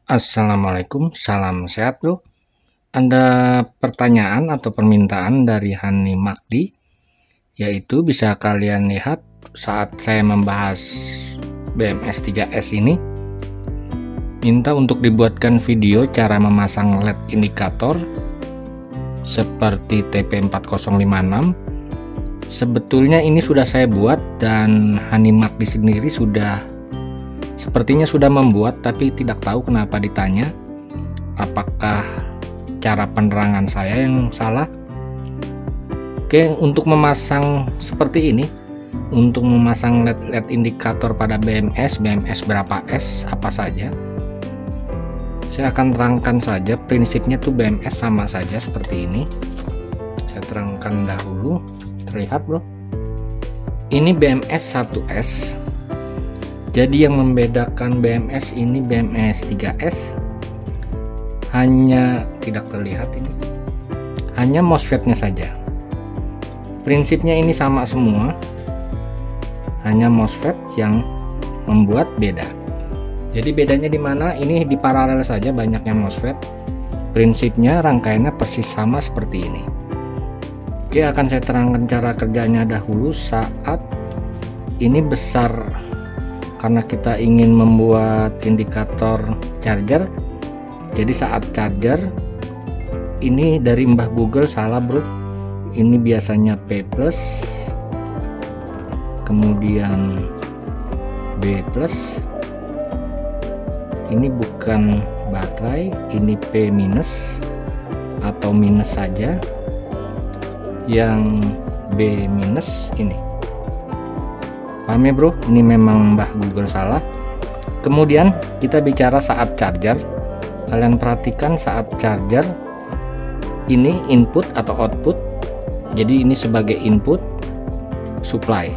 Assalamualaikum, salam sehat bro. Ada pertanyaan atau permintaan dari Hani Makdi, yaitu bisa kalian lihat saat saya membahas BMS 3S ini, minta untuk dibuatkan video cara memasang LED indikator seperti TP4056. Sebetulnya ini sudah saya buat dan Hani Makdi sendiri sepertinya sudah membuat, tapi tidak tahu kenapa ditanya apakah cara penerangan saya yang salah. Oke, untuk memasang seperti ini, untuk memasang LED indikator pada BMS berapa S apa saja, saya akan terangkan saja. Prinsipnya tuh BMS sama saja seperti ini. Saya terangkan dahulu. Terlihat bro, ini BMS 1S. Jadi yang membedakan BMS ini BMS 3S hanya tidak terlihat ini, hanya MOSFET-nya saja. Prinsipnya ini sama semua, hanya MOSFET yang membuat beda. Jadi bedanya di mana? Ini di paralel saja banyaknya MOSFET. Prinsipnya rangkaiannya persis sama seperti ini. Oke, akan saya terangkan cara kerjanya dahulu. Saat ini besar, karena kita ingin membuat indikator charger. Jadi saat charger ini dari Mbah Google salah bro, ini biasanya P+, kemudian B+, ini bukan baterai, ini P- atau minus saja, yang B- ini. Paham ya bro, ini memang Mbah Google salah. Kemudian kita bicara saat charger. Kalian perhatikan saat charger ini input atau output. Jadi ini sebagai input supply.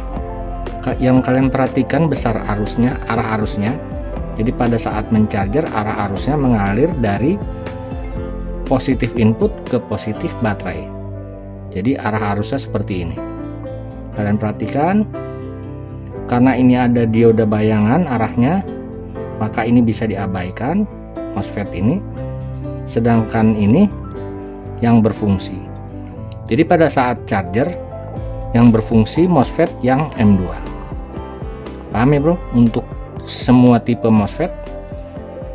Yang kalian perhatikan besar arusnya, arah arusnya. Jadi pada saat mencharger arah arusnya mengalir dari positif input ke positif baterai. Jadi arah arusnya seperti ini. Kalian perhatikan, karena ini ada dioda bayangan arahnya, maka ini bisa diabaikan MOSFET ini, sedangkan ini yang berfungsi. Jadi pada saat charger yang berfungsi MOSFET yang M2. Paham ya bro? Untuk semua tipe MOSFET.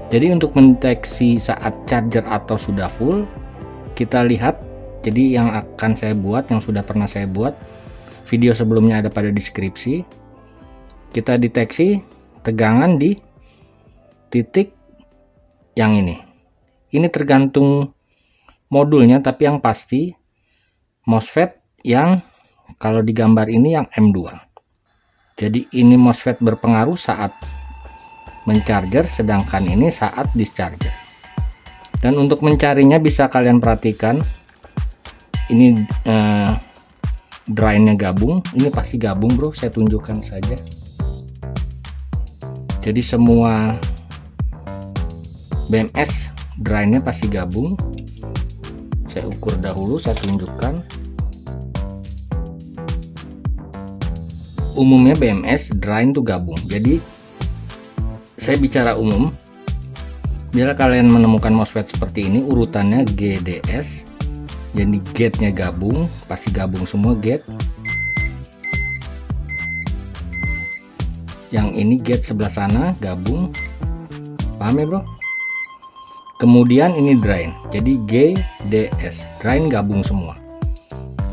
Jadi untuk mendeteksi saat charger atau sudah full, kita lihat. Jadi yang akan saya buat, yang sudah pernah saya buat, video sebelumnya ada pada deskripsi. Kita deteksi tegangan di titik yang ini. Ini tergantung modulnya, tapi yang pasti MOSFET yang kalau digambar ini yang M2. Jadi ini MOSFET berpengaruh saat mencharger, sedangkan ini saat discharger. Dan untuk mencarinya bisa kalian perhatikan, ini drainnya gabung, ini pasti gabung bro, saya tunjukkan saja. Jadi semua BMS drainnya pasti gabung. Saya ukur dahulu, saya tunjukkan. Umumnya BMS drain tuh gabung. Jadi saya bicara umum. Bila kalian menemukan MOSFET seperti ini, urutannya GDS. Jadi gate-nya gabung, pasti gabung semua gate. Yang ini gate sebelah sana gabung. Paham ya bro? Kemudian ini drain. Jadi GDS, drain gabung semua.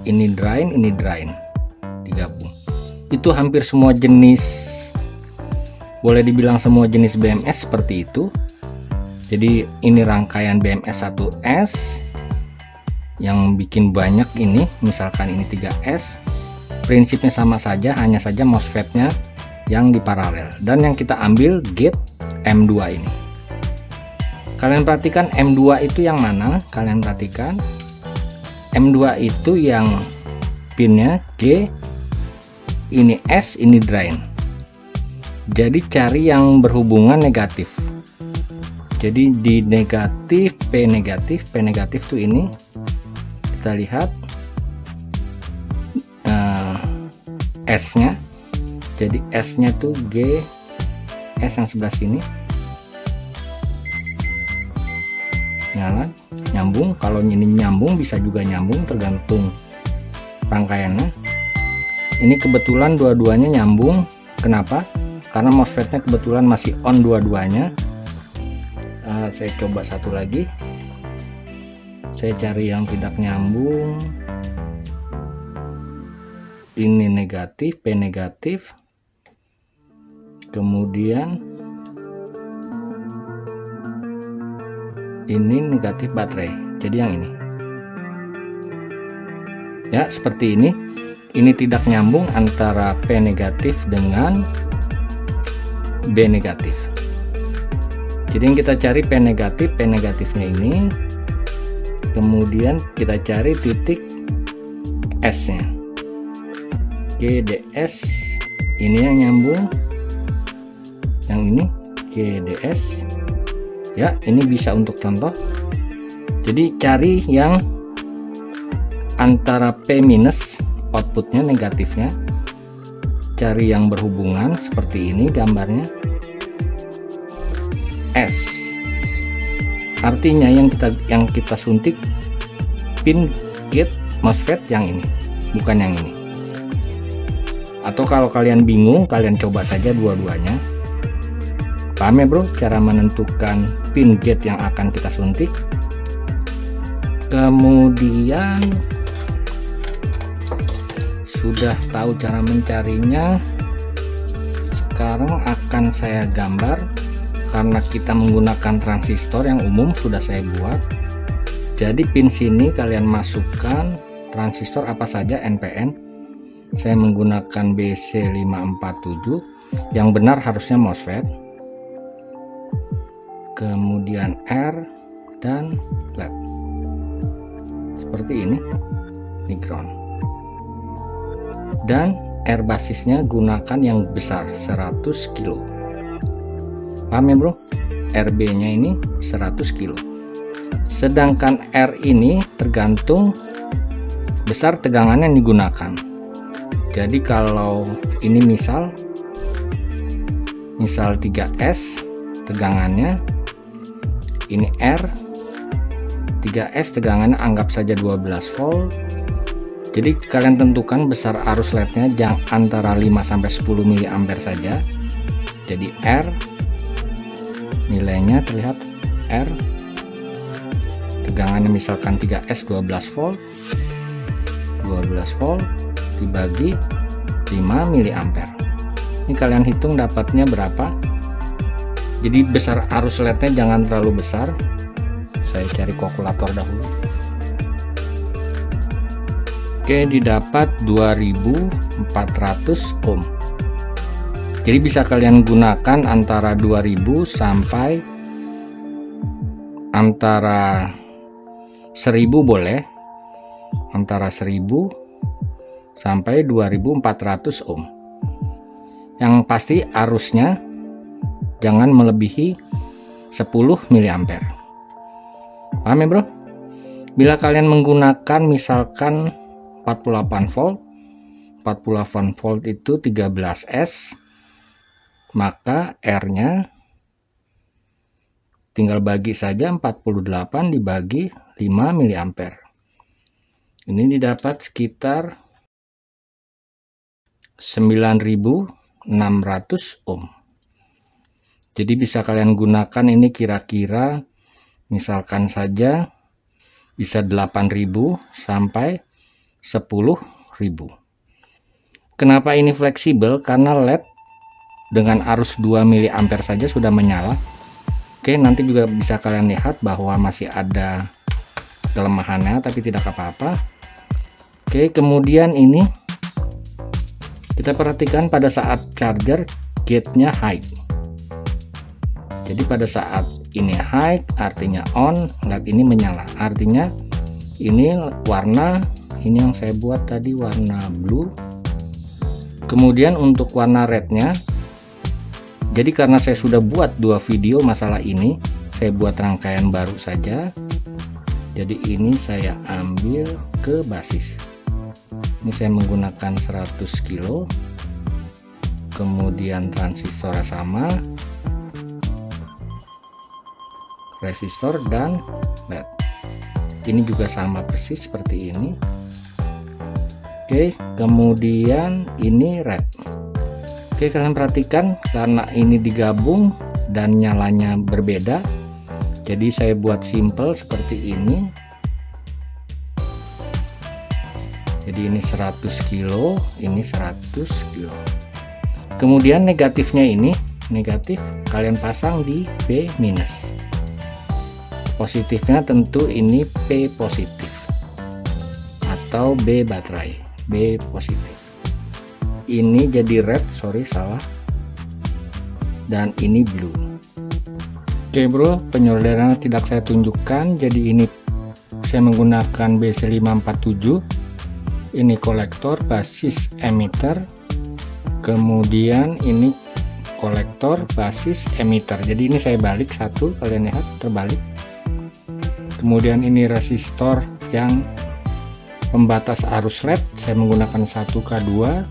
Ini drain digabung. Itu hampir semua jenis, boleh dibilang semua jenis BMS seperti itu. Jadi ini rangkaian BMS 1S yang bikin banyak ini, misalkan ini 3S. Prinsipnya sama saja, hanya saja MOSFET-nya yang diparalel. Dan yang kita ambil gate M2 ini. Kalian perhatikan M2 itu yang mana? Kalian perhatikan M2 itu yang pinnya G, ini S, ini drain. Jadi cari yang berhubungan negatif. Jadi di negatif, P negatif tuh ini. Kita lihat S-nya. Jadi S-nya tuh G, S yang sebelah sini. nyala, nyambung. Kalau ini nyambung bisa juga nyambung, tergantung rangkaiannya. Ini kebetulan dua-duanya nyambung. Kenapa? Karena MOSFET-nya kebetulan masih on dua-duanya. Saya coba satu lagi, saya cari yang tidak nyambung. Ini negatif, P negatif, kemudian ini negatif baterai, jadi yang ini ya, seperti ini. Ini tidak nyambung antara P negatif dengan B negatif. Jadi yang kita cari P negatifnya ini, kemudian kita cari titik S nya, GDS ini yang nyambung, yang ini GDS ya. Ini bisa untuk contoh. Jadi cari yang antara P minus, outputnya negatifnya, cari yang berhubungan seperti ini gambarnya. S artinya yang kita suntik pin gate MOSFET yang ini, bukan yang ini. Atau kalau kalian bingung, kalian coba saja dua-duanya. Paham ya bro, cara menentukan pin gate yang akan kita suntik. Kemudian sudah tahu cara mencarinya, sekarang akan saya gambar. Karena kita menggunakan transistor yang umum sudah saya buat. Jadi pin sini kalian masukkan transistor apa saja, NPN. Saya menggunakan BC547, yang benar harusnya MOSFET. Kemudian R dan LED. Seperti ini ground. Dan R basisnya gunakan yang besar 100 kilo. Paham ya bro? RB nya ini 100 kilo. Sedangkan R ini tergantung besar tegangan yang digunakan. Jadi kalau ini misal 3S tegangannya, ini R 3S tegangannya anggap saja 12 volt. Jadi kalian tentukan besar arus LED-nya antara 5 sampai 10 mA saja. Jadi R nilainya terlihat, R tegangannya misalkan 3S 12 volt dibagi 5 mA. Ini kalian hitung dapatnya berapa. Jadi besar arus LED-nya jangan terlalu besar. Saya cari kalkulator dahulu. Oke, didapat 2400 ohm. Jadi bisa kalian gunakan antara 2000 sampai antara 1000 boleh, antara 1000 sampai 2400 ohm. Yang pasti arusnya jangan melebihi 10 mA. Paham ya bro? Bila kalian menggunakan misalkan 48 volt, 48 volt itu 13S, maka R-nya tinggal bagi saja 48 dibagi 5 mA. Ini didapat sekitar 9600 ohm. Jadi bisa kalian gunakan ini kira-kira misalkan saja bisa 8000 sampai 10.000. Kenapa ini fleksibel? Karena LED dengan arus 2 mA saja sudah menyala. Oke, nanti juga bisa kalian lihat bahwa masih ada kelemahannya, tapi tidak apa-apa. Oke, kemudian ini kita perhatikan pada saat charger gate-nya high. Jadi pada saat ini high artinya on, LED ini menyala. Artinya ini warna, ini yang saya buat tadi warna blue. Kemudian untuk warna rednya, jadi karena saya sudah buat 2 video masalah ini, saya buat rangkaian baru saja. Jadi ini saya ambil ke basis. Ini saya menggunakan 100 kilo. Kemudian transistor sama. resistor, dan LED. Ini juga sama persis seperti ini. Oke, kemudian ini red. Oke, kalian perhatikan karena ini digabung dan nyalanya berbeda, jadi saya buat simple seperti ini. Jadi ini 100 kilo, ini 100 kilo. Kemudian negatifnya ini, negatif kalian pasang di B minus. Positifnya tentu ini P positif atau B baterai, B positif. Ini jadi red, sorry salah, dan ini blue. Oke bro, penyolderan tidak saya tunjukkan. Jadi ini saya menggunakan BC547. Ini kolektor, basis emitter, kemudian ini kolektor, basis emitter. Jadi ini saya balik satu, kalian lihat terbalik. Kemudian ini resistor yang pembatas arus LED, saya menggunakan 1K2.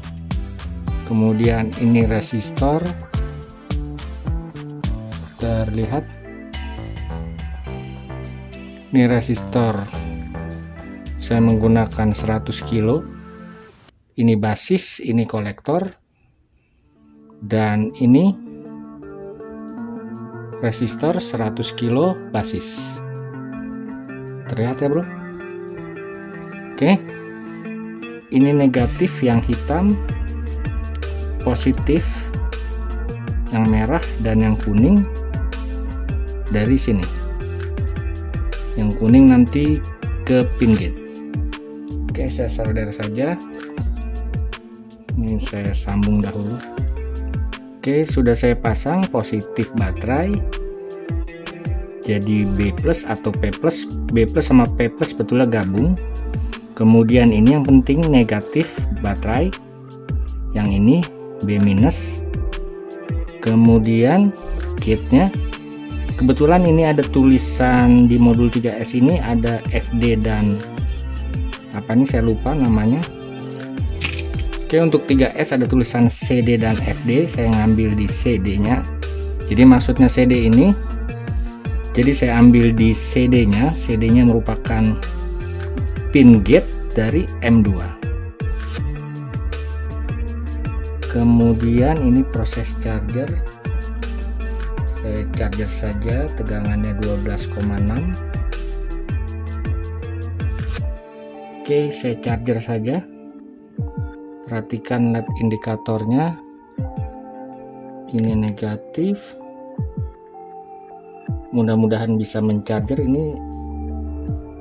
Kemudian ini resistor, terlihat ini resistor, saya menggunakan 100 kilo. Ini basis, ini kolektor, dan ini resistor 100 kilo basis. Terlihat ya bro. Oke, ini negatif yang hitam, positif yang merah, dan yang kuning dari sini. Yang kuning nanti ke pin gate. Oke, saya solder saja. Ini saya sambung dahulu. Oke, sudah saya pasang positif baterai. Jadi B plus atau P plus. B plus sama P plus betulnya gabung. Kemudian ini yang penting negatif baterai. Yang ini B minus. Kemudian gate-nya, kebetulan ini ada tulisan di modul 3S ini ada FD dan apa nih saya lupa namanya. Oke, untuk 3S ada tulisan CD dan FD, saya ngambil di CD nya. Jadi maksudnya CD ini, jadi saya ambil di CD nya. CD nya merupakan pin gate dari M2. Kemudian ini proses charger, saya charger saja, tegangannya 12,6. Oke, saya charger saja. Perhatikan LED indikatornya, ini negatif. Mudah-mudahan bisa mencharger. Ini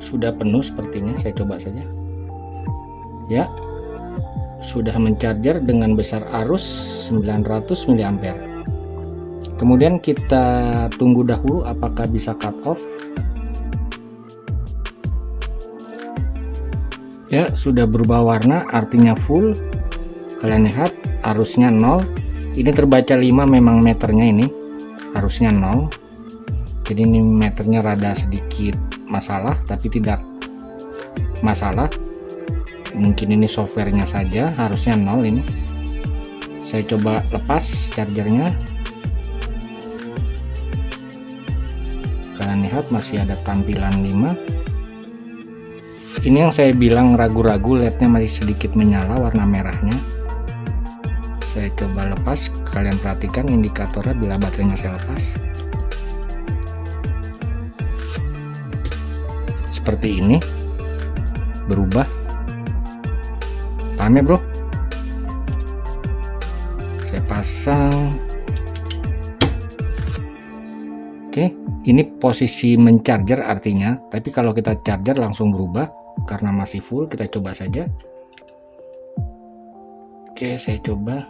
sudah penuh sepertinya, saya coba saja ya. Sudah mencharger dengan besar arus 900 mA. Kemudian kita tunggu dahulu apakah bisa cut off. Ya, sudah berubah warna, artinya full. Kalian lihat arusnya 0. Ini terbaca 5, memang meternya ini harusnya 0. Jadi ini meternya rada sedikit masalah, tapi tidak masalah. Mungkin ini softwarenya saja, harusnya 0 ini. Saya coba lepas chargernya. Kalian lihat masih ada tampilan 5. Ini yang saya bilang ragu-ragu, LED-nya masih sedikit menyala warna merahnya. Saya coba lepas, kalian perhatikan indikatornya bila baterainya saya lepas. Seperti ini, berubah. Paham ya bro? Saya pasang. Oke, ini posisi mencharger artinya, tapi kalau kita charger langsung berubah karena masih full. Kita coba saja. Oke, saya coba.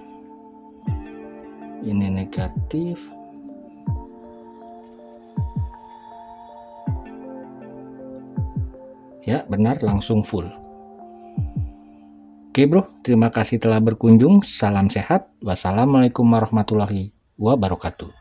Ini negatif. Ya, benar, langsung full. Oke bro, terima kasih telah berkunjung. Salam sehat. Wassalamualaikum warahmatullahi wabarakatuh.